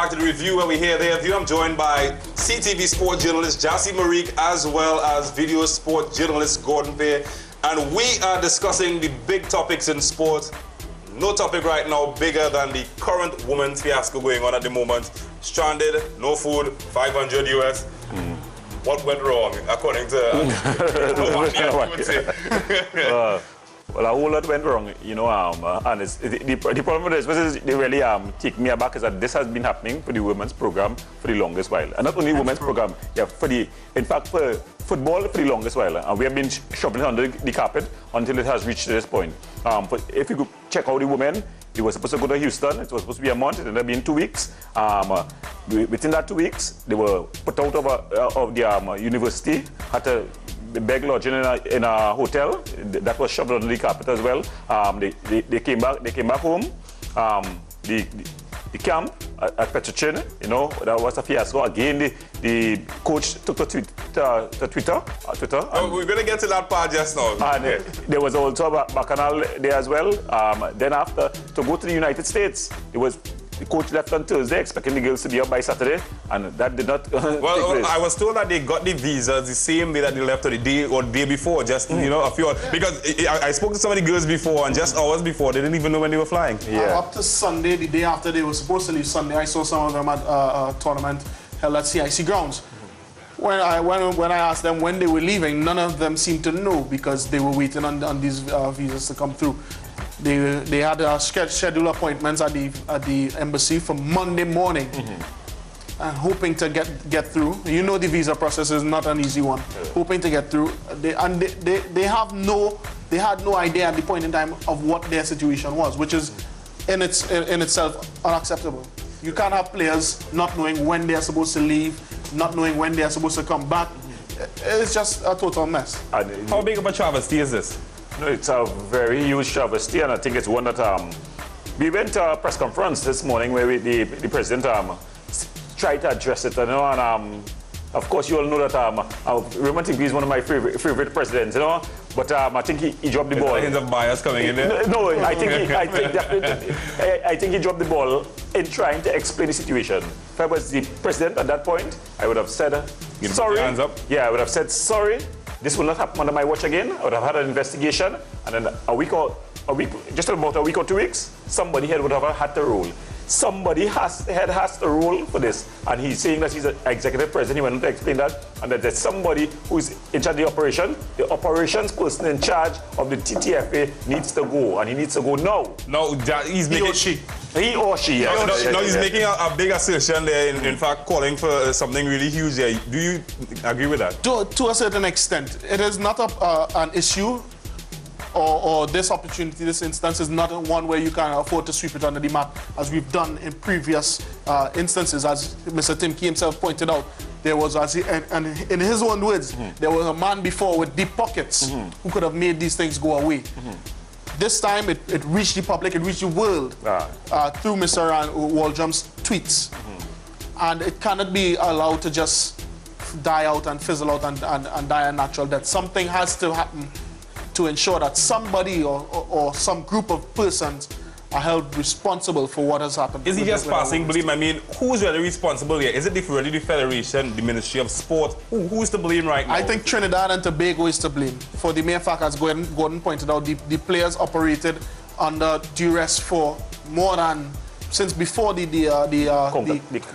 back to the review where we hear their view. I'm joined by CTV sport journalist Gyasi Merrique as well as video sport journalist Gordon Pierre. And we are discussing the big topics in sport. No topic right now bigger than the current women's fiasco going on at the moment. Stranded, no food, 500 US. What went wrong, according to what I would say? Well, a whole lot went wrong, you know, and the problem with this is they really take me aback is that this has been happening for the women's program for the longest while. And not only women's program, yeah, in fact, for football for the longest while. And we have been shoving it under the carpet until it has reached this point. But if you could check out the women, they were supposed to go to Houston. It was supposed to be a month. It ended up being 2 weeks. Within that 2 weeks, they were put out of the university, had to beg lodging in a hotel. That was shoved under the carpet as well. They came back home. The camp at Petrochin, you know, that was a fiasco. Again, the coach took to Twitter. We're going to get to that part just now. And there was also a bacchanal there as well. Then after, to go to the United States, the coach left on Thursday, expecting the girls to be up by Saturday, and that did not take place. I was told that they got the visas the same day that they left, or the day before, just you know, a few hours. Because I spoke to some of the girls before, and just hours before, they didn't even know when they were flying. Yeah. Up to Sunday, the day after they were supposed to leave Sunday, I saw some of them at a tournament held at CIC grounds. When I asked them when they were leaving, none of them seemed to know because they were waiting on these visas to come through. They had scheduled appointments at the embassy for Monday morning, and hoping to get through. You know, the visa process is not an easy one. Hoping to get through, they had no idea at the point in time of what their situation was, which is in itself unacceptable. You can't have players not knowing when they are supposed to leave, not knowing when they are supposed to come back. It's just a total mess. How big of a travesty is this? No, it's a very huge travesty, and I think it's one that we went to a press conference this morning where the president tried to address it, you know, and of course you all know that Roman is one of my favorite presidents, you know, but I think he dropped the ball. Hints of bias coming in there? No, I think he dropped the ball in trying to explain the situation. If I was the president at that point, I would have said sorry. Hands up. Yeah, I would have said sorry. This will not happen under my watch again. I would have had an investigation, and then just about a week or 2 weeks, somebody here would have had to rule. Somebody has to rule for this, and he's saying that he's an executive president. He went on to explain that, and that there's somebody who's in charge of the operation. The operations person in charge of the TTFA needs to go, and he needs to go now. No, he's making he or she. Yes. No, he's making a big assertion there. In fact, calling for something really huge there. Do you agree with that? To a certain extent, it is not an issue. Or this opportunity, this instance is not one where you can afford to sweep it under the mat, as we've done in previous instances. As Mr. Timke himself pointed out, there was, and in his own words, there was a man before with deep pockets who could have made these things go away. This time, it reached the public, it reached the world through Mr. Waldrum's tweets. And it cannot be allowed to just die out and fizzle out and die a natural death. Something has to happen to ensure that somebody or some group of persons are held responsible for what has happened. Is he just passing blame? I mean, who's really responsible here? Is it really the Federation, the Ministry of Sport? Who's to blame right now? I think Trinidad and Tobago is to blame for the mere fact, as Gordon pointed out, the players operated under duress for more than since before the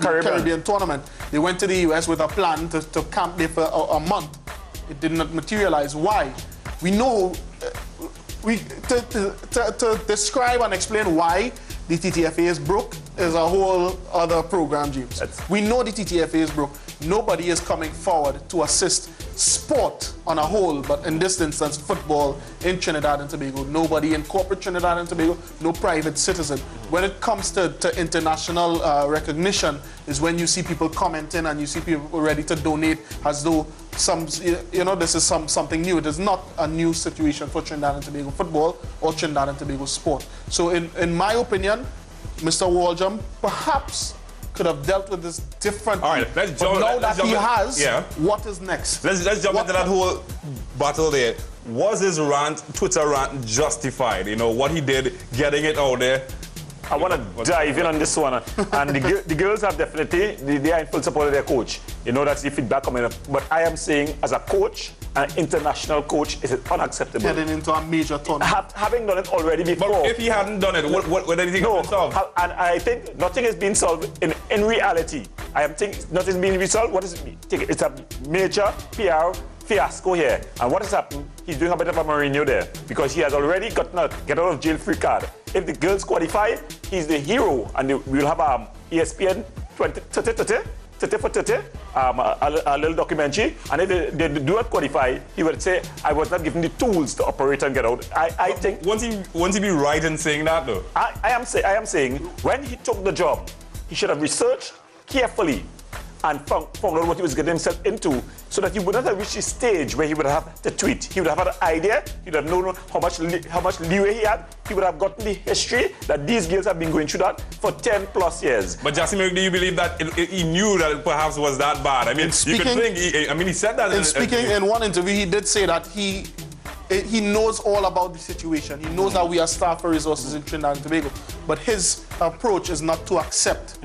Caribbean tournament. They went to the US with a plan to camp there for a month. It did not materialize. Why? We know, to describe and explain why the TTFA is broke is a whole other program, James. We know the TTFA is broke. Nobody is coming forward to assist sport on a whole, but in this instance, football in Trinidad and Tobago. Nobody in corporate Trinidad and Tobago, no private citizen. When it comes to international recognition is when you see people commenting and you see people ready to donate as though this is something new. It is not a new situation for Trinidad and Tobago football or Trinidad and Tobago sport. So in my opinion, Mr. Waldrum perhaps could have dealt with this differently. All right, let's jump. But now that he has, what is next? Let's jump into that whole battle there. Was his Twitter rant justified? You know, what he did, getting it out there, I want to dive in on this one. And the girls have definitely, they are in full support of their coach. You know, that's the feedback coming up. But I am saying, as a coach, an international coach, is unacceptable. Getting into a major tournament. Having done it already before. But if he hadn't done it, what did he think no, solved? And I think nothing is being solved in reality. I am thinking nothing is being resolved. What is it? It's a major PR fiasco here. And what has happened? He's doing a bit of a Mourinho there because he has already gotten a get out of jail free card. If the girls qualify, he's the hero, and we'll have ESPN 30 for 30, a little documentary. And if they do not qualify, he would say, I was not given the tools to operate and get out. I think. Won't he be right in saying that though? I am saying when he took the job, he should have researched carefully and found out what he was getting himself into, so that he would not have reached the stage where he would have to tweet. He would have had an idea, he would have known how much leeway he had, he would have gotten the history that these girls have been going through that for 10 plus years. But Gyasi, do you believe that he knew that it perhaps was that bad? I mean, you could think, he said that. In one interview, he did say that he knows all about the situation. He knows that we are starved for resources in Trinidad and Tobago. But his approach is not to accept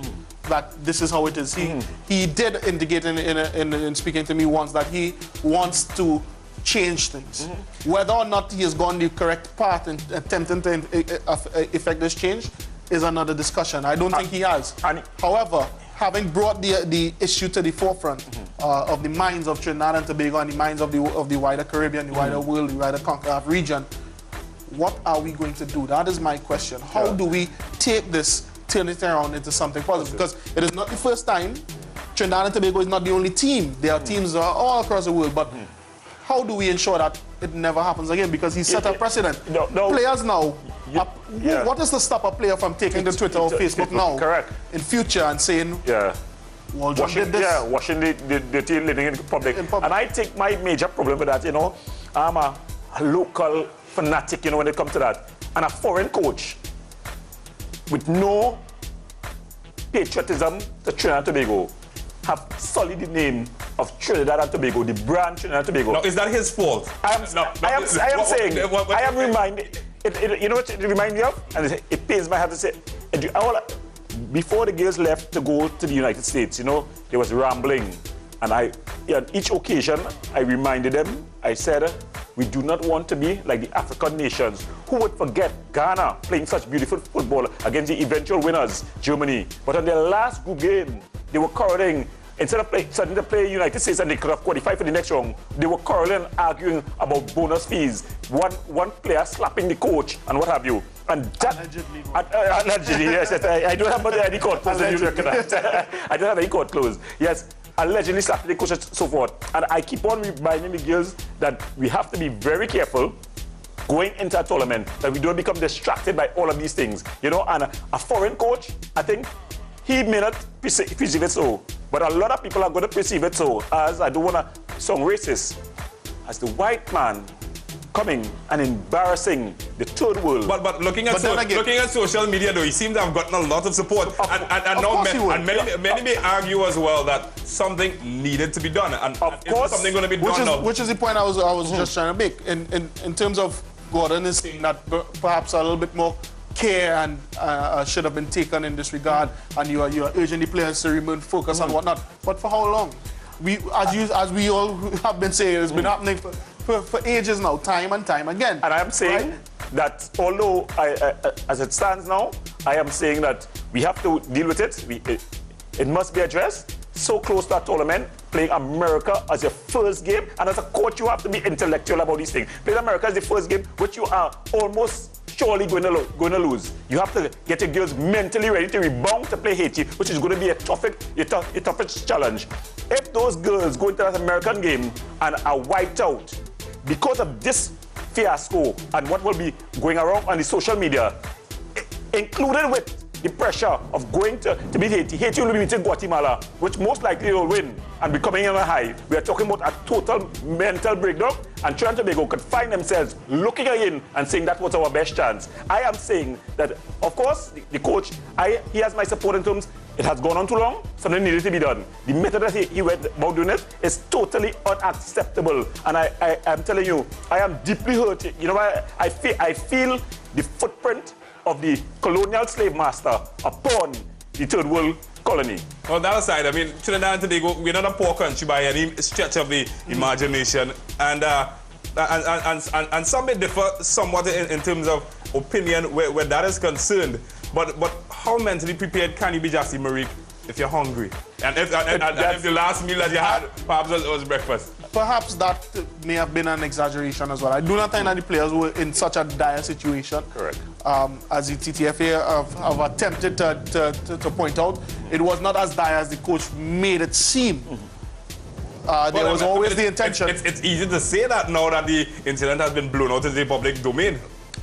that this is how it is. He did indicate in speaking to me once that he wants to change things. Whether or not he has gone the correct path in attempting to effect this change is another discussion. I don't think he has. However, having brought the issue to the forefront of the minds of Trinidad and Tobago and the minds of the wider Caribbean, the wider world, the wider CONCACAF region, what are we going to do? That is my question. How do we take this, turn it around into something positive? Because it is not the first time. Trinidad and Tobago is not the only team. There are teams all across the world. But how do we ensure that it never happens again? Because he set a precedent. Players now, what is to stop a player from taking to Twitter or Facebook now in future and saying, Walter did this? Yeah, washing the team living in public. And I think my major problem with that, I'm a local fanatic, when it comes to that. And a foreign coach with no patriotism to Trinidad and Tobago have sullied the name of Trinidad and Tobago, the brand Trinidad and Tobago. Now, is that his fault? I am reminded, you know what it reminds me of? And it pains my heart to say, before the girls left to go to the United States, there was rambling. And on each occasion, I reminded them, I said, we do not want to be like the African nations. Who would forget Ghana playing such beautiful football against the eventual winners, Germany? But on their last group game, they were quarreling. Instead of starting to play United States and they could have qualified for the next round, they were quarreling, arguing about bonus fees. One player slapping the coach and what have you. And that, allegedly, yes. I don't have any court closed. I don't have any court closed. Yes. Allegedly slapping the coach and so forth. And I keep on reminding the girls that we have to be very careful going into a tournament, that we don't become distracted by all of these things. And a foreign coach, I think he may not perceive it so, but a lot of people are going to perceive it so, as I don't want to sound racist, as the white man coming and embarrassing the third world. But looking at social media, though, he seems to have gotten a lot of support. Many may argue as well that something needed to be done. And of course, something going to be done now. Which is the point I was just trying to make. In terms of Gordon is saying that perhaps a little bit more care and should have been taken in this regard, and you are urging the players to remain focused and whatnot. But for how long? As we all have been saying, it's been happening for ages now, time and time again. And I am saying that although, as it stands now, I am saying that we have to deal with it. It must be addressed. So close to a tournament, playing America as your first game, and as a coach, you have to be intellectual about these things. Playing America as the first game, which you are almost surely going to lose. You have to get your girls mentally ready to rebound to play Haiti, which is going to be your toughest challenge. If those girls go into that American game and are wiped out because of this fiasco and what will be going around on the social media, included with the pressure of going to beat Haiti. Haiti will be beating Guatemala, which most likely will win and be coming in on a high. We are talking about a total mental breakdown, and Trinidad and Tobago could find themselves looking in and saying that was our best chance. I am saying that, of course, the coach, he has my support in terms, it has gone on too long, something needed to be done. The method that he went about doing it is totally unacceptable. And I am telling you, I am deeply hurt. I feel the footprint of the colonial slave master upon the third world colony. On the other side, I mean, Trinidad and Tobago, we're not a poor country by any stretch of the imagination, and some may differ somewhat in terms of opinion where that is concerned. But how mentally prepared can you be, Gyasi Merrique, if you're hungry? And if the last meal that you had perhaps was breakfast? Perhaps that may have been an exaggeration as well. I do not think that the players were in such a dire situation. Correct. As the TTFA have attempted to point out, it was not as dire as the coach made it seem. There was always the intention. It's easy to say that now that the incident has been blown out into the public domain.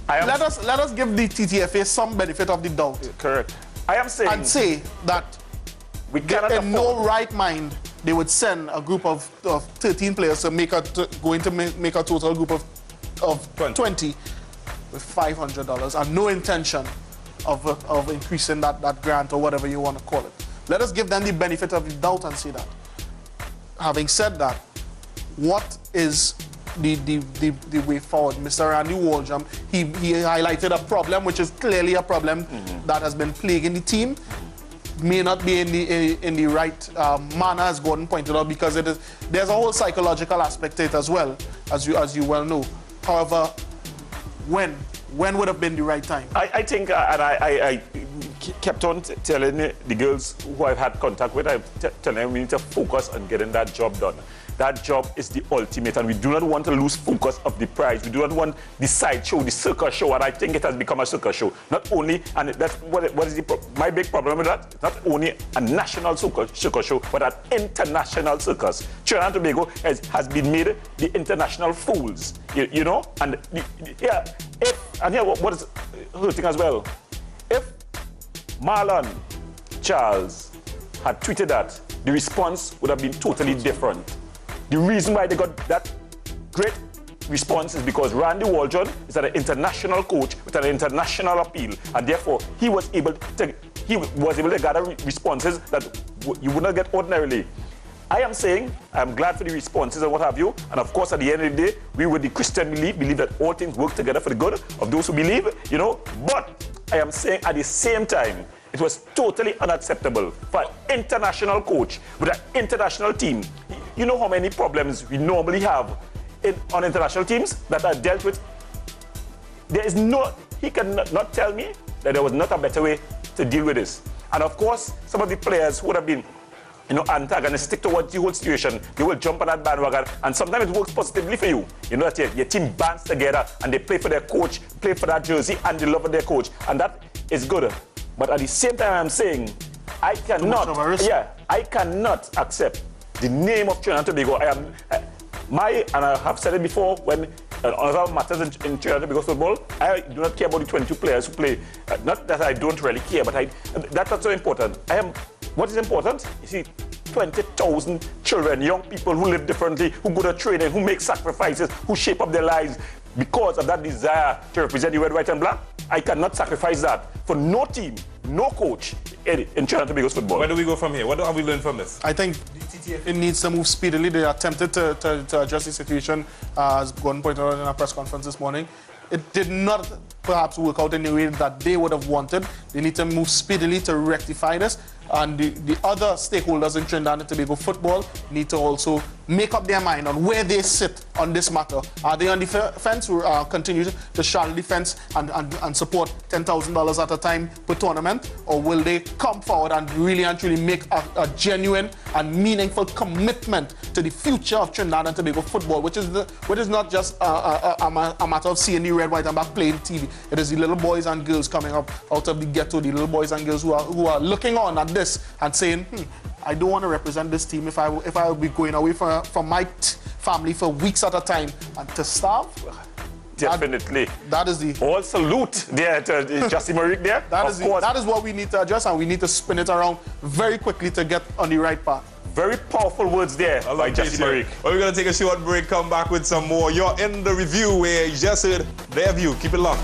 Let us give the TTFA some benefit of the doubt. Correct. I am saying... And say that we cannot in no right mind they would send a group of 13 players to make a total group of 20 with $500 and no intention of increasing that grant or whatever you want to call it. Let us give them the benefit of the doubt and say that. Having said that, what is the way forward? Mr. Randy Waldrum, he highlighted a problem, which is clearly a problem that has been plaguing the team. May not be in the right manner, as Gordon pointed out, because there's a whole psychological aspect to it as well, as you well know. However, when would have been the right time? I think, and I kept on telling the girls who I've had contact with, I'm telling them we need to focus on getting that job done. That job is the ultimate, and we do not want to lose focus of the prize. We do not want the sideshow, the circus show, and I think it has become a circus show. Not only, and that's what is my big problem with that, not only a national circus show, but an international circus. Trinidad and Tobago has been made the international fools, you know? And what is hurting as well, if Marlon Charles had tweeted that, the response would have been totally different. The reason why they got that great response is because Randy Waldron is an international coach with an international appeal, and therefore he was able to gather responses that you would not get ordinarily. I am saying I'm glad for the responses and what have you, and of course at the end of the day, we with the Christian believe that all things work together for the good of those who believe, you know. But I am saying at the same time, it was totally unacceptable for an international coach with an international team. You know how many problems we normally have on international teams that are dealt with? There is he can not tell me that there was not a better way to deal with this. And of course, some of the players who would have been antagonistic towards the whole situation, they will jump on that bandwagon, and sometimes it works positively for you. You know that your team bands together and they play for their coach, play for that jersey, and they love their coach, and that is good. But at the same time, I'm saying I cannot accept the name of Trinidad and Tobago. And I have said it before, when on other matters in Trinidad and Tobago football, I do not care about the 22 players who play. Not that I don't really care, but that's not so important. What is important? You see, 20,000 children, young people who live differently, who go to training, who make sacrifices, who shape up their lives because of that desire to represent the red, white, and black. I cannot sacrifice that for no team, no coach in Trinidad and Tobago's football. Where do we go from here? What have we learned from this? I think the TTFA needs to move speedily. They attempted to address the situation, as Gordon pointed out in a press conference this morning. It did not perhaps work out in the way that they would have wanted. They need to move speedily to rectify this. And the other stakeholders in Trinidad and Tobago football need to also make up their mind on where they sit on this matter. Are they on the fence, or continue to straddle the fence and support $10,000 at a time per tournament? Or will they come forward and really and truly make a genuine and meaningful commitment to the future of Trinidad and Tobago football, which is not just a matter of seeing the red, white, and black playing TV. It is the little boys and girls coming up out of the ghetto, the little boys and girls who are looking on at this and saying, I don't want to represent this team if I will be going away from my family for weeks at a time and to starve. Definitely. That is the... All salute there to Gyasi Merrique there. That is what we need to address, and we need to spin it around very quickly to get on the right path. Very powerful words there by Gyasi Merrique. Well, we're going to take a short break, come back with some more. You're in the review where you just heard their view. Keep it locked.